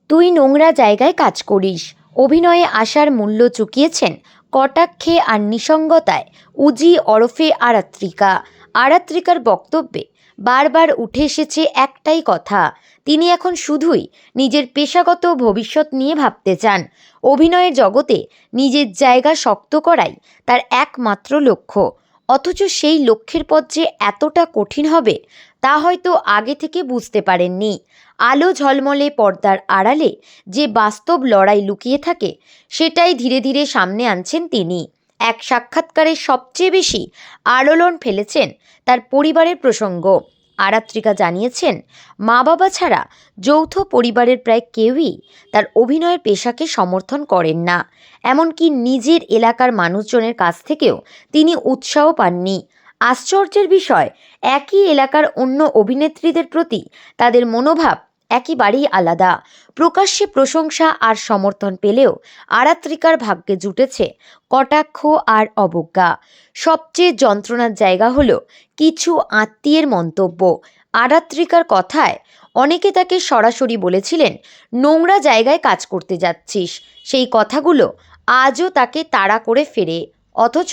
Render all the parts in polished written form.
তুই নোংরা জায়গায় কাজ করিস। অভিনয়ে আসার মূল্য চুকিয়েছেন কটাক্ষে আর নিসঙ্গতায় উজি ওরফে আরাত্রিকা। আরাত্রিকার বক্তব্যে বারবার উঠে এসেছে একটাই কথা, তিনি এখন শুধুই নিজের পেশাগত ভবিষ্যৎ নিয়ে ভাবতে চান। অভিনয়ের জগতে নিজের জায়গা শক্ত করাই তার একমাত্র লক্ষ্য। অথচ সেই লক্ষ্যের পথ যে এতটা কঠিন হবে তা হয়তো আগে থেকে বুঝতে পারেননি। আলো ঝলমলে পর্দার আড়ালে যে বাস্তব লড়াই লুকিয়ে থাকে সেটাই ধীরে ধীরে সামনে আনছেন তিনি। এক সাক্ষাৎকারে সবচেয়ে বেশি আলোড়ন ফেলেছেন তার পরিবারের প্রসঙ্গ। আরাত্রিকা জানিয়েছেন, মা বাবা ছাড়া যৌথ পরিবারের প্রায় কেউই তার অভিনয়ের পেশাকে সমর্থন করেন না। এমনকি নিজের এলাকার মানুষজনের কাছ থেকেও তিনি উৎসাহ পাননি। আশ্চর্যের বিষয়, একই এলাকার অন্য অভিনেত্রীদের প্রতি তাদের মনোভাব একেবারেই আলাদা। প্রকাশ্যে প্রশংসা আর সমর্থন পেলেও আরাত্রিকার ভাগ্যে জুটেছে কটাক্ষ আর অবজ্ঞা। সবচেয়ে যন্ত্রণার জায়গা হলো কিছু আত্মীয়ের মন্তব্য। আরাত্রিকার কথায় অনেকে তাকে সরাসরি বলেছিলেন, নোংরা জায়গায় কাজ করতে যাচ্ছিস। সেই কথাগুলো আজও তাকে তাড়া করে ফেরে। অথচ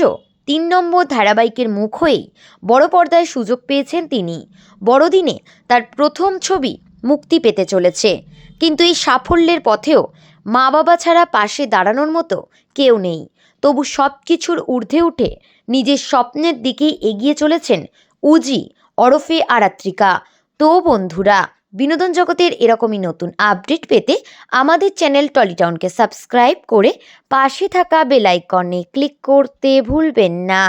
৩ নম্বর ধারাবাহিকের মুখ হয়েই বড় পর্দায় সুযোগ পেয়েছেন তিনি। বড়দিনে তার প্রথম ছবি মুক্তি পেতে চলেছে। কিন্তু এই সাফল্যের পথেও মা বাবা ছাড়া পাশে দাঁড়ানোর মতো কেউ নেই। তবু সব কিছুর ঊর্ধ্বে উঠে নিজের স্বপ্নের দিকেই এগিয়ে চলেছেন উজি ওরফে আরাত্রিকা। তো বন্ধুরা, বিনোদন জগতের এরকমই নতুন আপডেট পেতে আমাদের চ্যানেল টলিটাউনকে সাবস্ক্রাইব করে পাশে থাকা বেল আইকনে ক্লিক করতে ভুলবেন না।